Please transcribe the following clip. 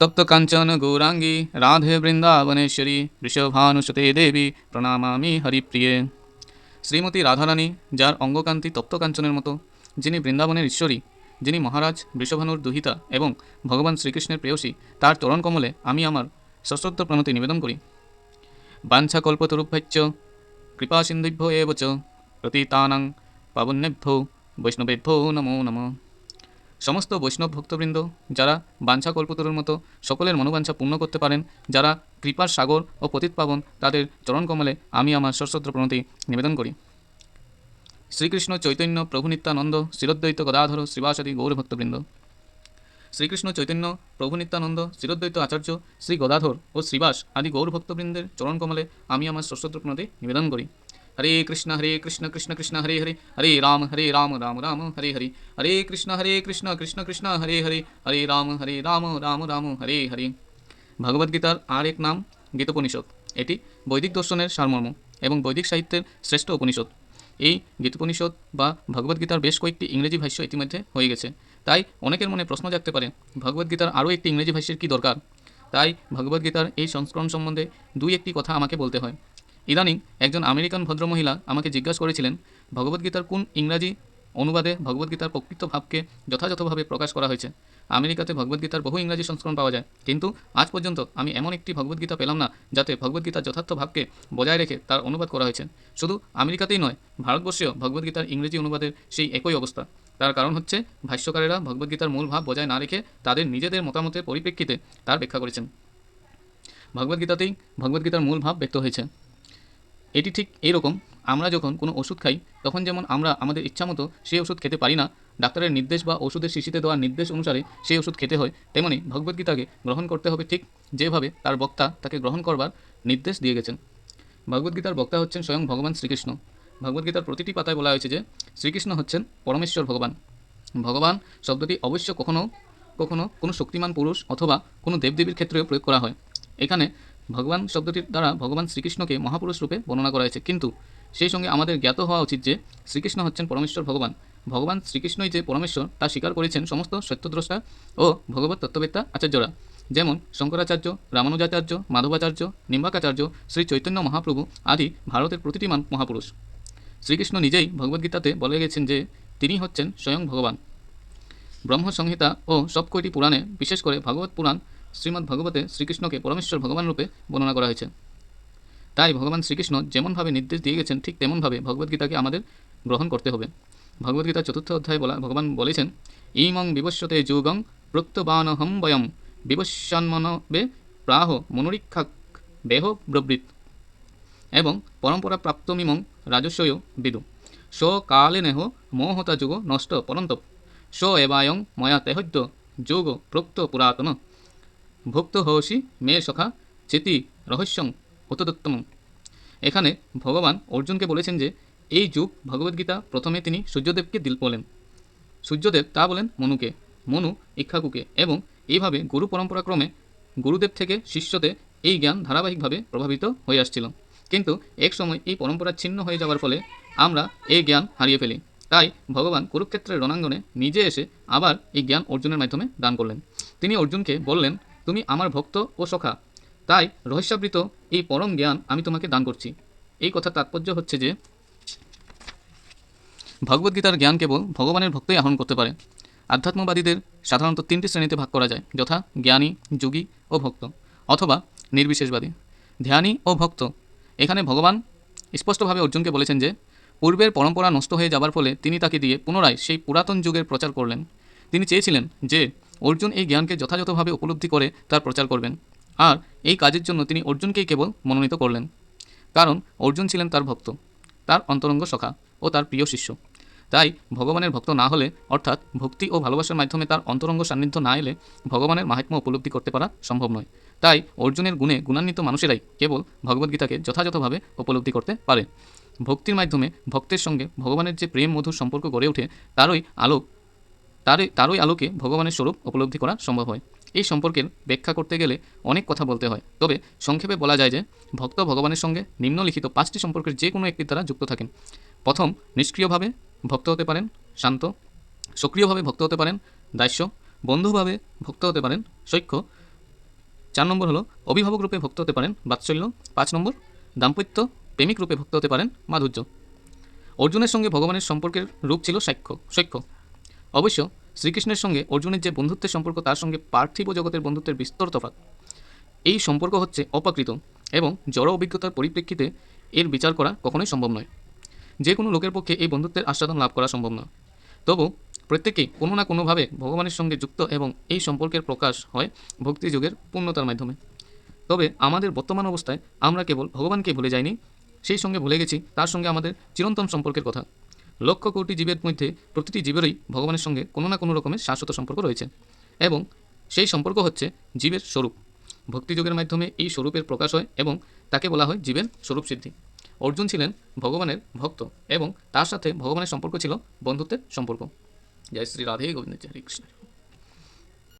তপ্ত কাঞ্চন গৌরাঙ্গী রাধে বৃন্দাবনেশ্বরী বৃষভানুসুতে দেবী প্রণামামি হরিপ্রিয়ে। শ্রীমতী রাধারানী, যার অঙ্গকান্তি তপ্ত কাঞ্চনের মতো, যিনি বৃন্দাবনের ঈশ্বরী, যিনি মহারাজ বৃষভানুর দুহিতা এবং ভগবান শ্রীকৃষ্ণের প্রেয়সী, তার চরণকমলে আমি আমার সশ্রদ্ধ প্রণতি নিবেদন করি। বাঞ্ছাকল্পতরুভ্যশ্চ কৃপা সিন্ধুভ্যো এব চ প্রতীতানাং পাবন্যেভ্যো বৈষ্ণবেভ্যো নমো নমঃ। সমস্ত বৈষ্ণব ভক্তবৃন্দ, যারা বাঞ্ছাকল্পতরুর মতো সকলের মনোবাঞ্ছা পূর্ণ করতে পারেন, যারা কৃপার সাগর ও পতিত পাবন, তাদের চরণকমলে আমি আমার সশ্রদ্ধ প্রণতি নিবেদন করি। শ্রীকৃষ্ণ চৈতন্য প্রভু নিত্যানন্দ শ্রীরদ্বৈত গদাধর শ্রীবাসাদি গৌরভক্তবৃন্দ। শ্রীকৃষ্ণ চৈতন্য প্রভু নিত্যানন্দ শ্রীরদ্বৈত আচার্য শ্রী গদাধর ও শ্রীবাস আদি গৌরভক্তবৃন্দের চরণকমলে আমি আমার সশ্রদ্ধ প্রণতি নিবেদন করি। হরে কৃষ্ণ কৃষ্ণ কৃষ্ণ হরে হরে, হরে রাম রাম রাম হরে হরে, হরে কৃষ্ণ কৃষ্ণ কৃষ্ণ হরে হরে, হরে রাম রাম হরে হরে। ভগবদ্গীতার আর এক নাম গীতোপনিষদ। এটি বৈদিক দর্শনের সারমর্ম এবং বৈদিক সাহিত্যের শ্রেষ্ঠ উপনিষদ। এই গীতোপনিষদ বা ভগবদ্গীতার বেশ কয়েকটি ইংরেজি ভাষ্য ইতিমধ্যে হয়ে গেছে। তাই অনেকের মনে প্রশ্ন জাগতে পারে, ভগবদ্গীতার আরও একটি ইংরেজি ভাষ্যের কী দরকার? তাই ভগবদ্গীতার এই সংস্করণ সম্বন্ধে দুই একটি কথা আমাকে বলতে হয়। ইদানিং একজন আমেরিকান ভদ্রমহিলা আমাকে জিজ্ঞাসা করেছিলেন, ভগবদ্গীতার কোন ইংরাজি অনুবাদে ভগবদ্গীতার প্রকৃত ভাবকে যথাযথভাবে প্রকাশ করা হয়েছে। আমেরিকাতে ভগবদ্গীতার বহু ইংরাজি সংস্করণ পাওয়া যায়, কিন্তু আজ পর্যন্ত আমি এমন একটি ভগবদ্গীতা পেলাম না যাতে ভগবদ্গীতার যথার্থ ভাবকে বজায় রেখে তার অনুবাদ করা হয়েছে। শুধু আমেরিকাতেই নয়, ভারতবর্ষেও ভগবদ্গীতার ইংরেজি অনুবাদের সেই একই অবস্থা। তার কারণ হচ্ছে ভাষ্যকারেরা ভগবদ্গীতার মূল ভাব বজায় না রেখে তাদের নিজেদের মতামতের পরিপ্রেক্ষিতে তার ব্যাখ্যা করেছেন। ভগবদ্গীতাতেই ভগবদ্গীতার মূল ভাব ব্যক্ত হয়েছে। এটি ঠিক এইরকম, আমরা যখন কোনো ওষুধ খাই তখন যেমন আমরা আমাদের ইচ্ছামতো সেই ওষুধ খেতে পারি না, ডাক্তারের নির্দেশ বা ওষুধের শিশিতে দেওয়ার নির্দেশ অনুসারে সেই ওষুধ খেতে হয়, তেমনি ভগবদ্গীতাকে গ্রহণ করতে হবে ঠিক যেভাবে তার বক্তা তাকে গ্রহণ করবার নির্দেশ দিয়ে গেছেন। ভগবদ্গীতার বক্তা হচ্ছেন স্বয়ং ভগবান শ্রীকৃষ্ণ। ভগবদ্গীতার প্রতিটি পাতায় বলা হয়েছে যে শ্রীকৃষ্ণ হচ্ছেন পরমেশ্বর ভগবান। ভগবান শব্দটি অবশ্য কখনো কখনো কোনো শক্তিমান পুরুষ অথবা কোনো দেবদেবীর ক্ষেত্রেও প্রয়োগ করা হয়। এখানে ভগবান শব্দটির দ্বারা ভগবান শ্রীকৃষ্ণকে মহাপুরুষ রূপে বর্ণনা করা হয়েছে, কিন্তু সেই সঙ্গে আমাদের জ্ঞাত হওয়া উচিত যে শ্রীকৃষ্ণ হচ্ছেন পরমেশ্বর ভগবান। ভগবান শ্রীকৃষ্ণই যে পরমেশ্বর তা স্বীকার করেছেন সমস্ত সত্যদ্রষ্টা ও ভগবত তত্ত্ববেত্তা আচার্যরা, যেমন শঙ্করাচার্য, রামানুজাচার্য, মাধবাচার্য, নিম্বাকাচার্য, শ্রী চৈতন্য মহাপ্রভু আদি ভারতের প্রতিটি মহাপুরুষ। শ্রীকৃষ্ণ নিজেই ভগবদ্গীতাতে বলে গেছেন যে তিনি হচ্ছেন স্বয়ং ভগবান। ব্রহ্মসংহিতা ও সব কয়টি পুরাণে, বিশেষ করে ভাগবত পুরাণ শ্রীমদ্ ভাগবতে শ্রীকৃষ্ণকে পরমেশ্বর ভগবান রূপে বর্ণনা করা হয়েছে। তাই ভগবান শ্রীকৃষ্ণ যেমনভাবে নির্দেশ দিয়ে গেছেন ঠিক তেমনভাবে ভগবদ্গীতাকে আমাদের গ্রহণ করতে হবে। ভগবদ্গীতার ৪র্থ অধ্যায়ে ভগবান বলেছেন, ইমং বিবস্বতে যুগং প্রত্যবানহম বয়ম বিবস্বান্মনবে প্রাহ মনুরীক্ষাক বেহ ব্রবৃত। এবং পরম্পরা প্রাপ্তমিমং রাজস্বয় বিদু স কালে নেহ মোহতা যুগ নষ্ট পরন্তপ স এবায়ং ময়া তেহদ্য যোগ প্রোক্ত পুরাতন ভক্ত হসি মে সখা চেতি রহস্যং হতদত্তম। এখানে ভগবান অর্জুনকে বলেছেন যে এই যুগ ভগবদ্গীতা প্রথমে তিনি সূর্যদেবকে বলেন, সূর্যদেব তা বলেন মনুকে, মনু ইক্ষ্বাকুকে, এবং এইভাবে গুরু পরম্পরাক্রমে গুরুদেব থেকে শিষ্যতে এই জ্ঞান ধারাবাহিকভাবে প্রভাবিত হয়ে আসছিল। কিন্তু এক সময় এই পরম্পরা ছিন্ন হয়ে যাওয়ার ফলে আমরা এই জ্ঞান হারিয়ে ফেলি। তাই ভগবান কুরুক্ষেত্রের রণাঙ্গনে নিজে এসে আবার এই জ্ঞান অর্জুনের মাধ্যমে দান করলেন। তিনি অর্জুনকে বললেন, তুমি আমার ভক্ত ও সখা, তাই রহস্যাবৃত এই পরম জ্ঞান আমি তোমাকে দান করছি। এই কথার তাৎপর্য হচ্ছে যে ভগবদ্গীতার জ্ঞান কেবল ভগবানের ভক্তই আহরণ করতে পারে। আধ্যাত্মবাদীদের সাধারণত 3টি শ্রেণীতে ভাগ করা যায়, যথা জ্ঞানী, যোগী ও ভক্ত, অথবা নির্বিশেষবাদী। ধ্যানী ও ভক্ত, এখানে ভগবান স্পষ্টভাবে অর্জুনকে বলেছেন যে পূর্বের পরম্পরা নষ্ট হয়ে যাবার ফলে তিনি তাকে দিয়ে পুনরায় সেই পুরাতন যুগের প্রচার করলেন। তিনি চেয়েছিলেন যে অর্জুন এই জ্ঞানকে যথাযথভাবে উপলব্ধি করে তার প্রচার করবেন, আর এই কাজের জন্য তিনি অর্জুনকেই কেবল মনোনীত করলেন, কারণ অর্জুন ছিলেন তার ভক্ত, তার অন্তরঙ্গ সখা ও তার প্রিয় শিষ্য। তাই ভগবানের ভক্ত না হলে, অর্থাৎ ভক্তি ও ভালোবাসার মাধ্যমে তার অন্তরঙ্গ সান্নিধ্য না এলে ভগবানের মাহাত্ম্য উপলব্ধি করতে পারা সম্ভব নয়। তাই অর্জুনের গুণে গুণান্বিত মানুষেরাই কেবল ভগবদ্গীতাকে যথাযথভাবে উপলব্ধি করতে পারে। ভক্তির মাধ্যমে ভক্তের সঙ্গে ভগবানের যে প্রেম মধুর সম্পর্ক গড়ে ওঠে তারই আলোকে ভগবানের স্বরূপ উপলব্ধি করা সম্ভব হয়। এই সম্পর্কের ব্যাখ্যা করতে গেলে অনেক কথা বলতে হয়, তবে সংক্ষেপে বলা যায় যে ভক্ত ভগবানের সঙ্গে নিম্নলিখিত 5টি সম্পর্কের যে কোনো একটির দ্বারা যুক্ত থাকেন। প্রথম, নিষ্ক্রিয়ভাবে ভক্ত হতে পারেন শান্ত, সক্রিয়ভাবে ভক্ত হতে পারেন দাস্য, বন্ধুভাবে ভক্ত হতে পারেন সখ্য, 4 নম্বর হলো অভিভাবক রূপে ভক্ত হতে পারেন বাৎসল্য। 5 নম্বর দাম্পত্য প্রেমিক রূপে ভক্ত হতে পারেন মাধুর্য। অর্জুনের সঙ্গে ভগবানের সম্পর্কের রূপ ছিল সখ্য। অবশ্য শ্রীকৃষ্ণের সঙ্গে অর্জুনের যে বন্ধুত্বের সম্পর্ক তার সঙ্গে পার্থিব জগতের বন্ধুত্বের বিস্তর তফাৎ। এই সম্পর্ক হচ্ছে অপ্রাকৃত এবং জড় অভিজ্ঞতার পরিপ্রেক্ষিতে এর বিচার করা কখনোই সম্ভব নয়। যে কোনো লোকের পক্ষে এই বন্ধুত্বের আস্বাদন লাভ করা সম্ভব নয়। তবু প্রত্যেকেই কোনো না কোনোভাবে ভগবানের সঙ্গে যুক্ত এবং এই সম্পর্কের প্রকাশ হয় ভক্তিযোগের পূর্ণতার মাধ্যমে। তবে আমাদের বর্তমান অবস্থায় আমরা কেবল ভগবানকে ভুলে যাইনি, সেই সঙ্গে ভুলে গেছি তার সঙ্গে আমাদের চিরন্তন সম্পর্কের কথা। লক্ষ কোটি জীবের মধ্যে প্রতিটি জীবেরই ভগবানের সঙ্গে কোনো না কোনো রকমের শাশ্বত সম্পর্ক রয়েছে এবং সেই সম্পর্ক হচ্ছে জীবের স্বরূপ। ভক্তিযোগের মাধ্যমে এই স্বরূপের প্রকাশ হয় এবং তাকে বলা হয় জীবের স্বরূপ সিদ্ধি। অর্জুন ছিলেন ভগবানের ভক্ত এবং তার সাথে ভগবানের সম্পর্ক ছিল বন্ধুত্বের সম্পর্ক। জয় শ্রী রাধে গোবিন্দ, হরে কৃষ্ণ।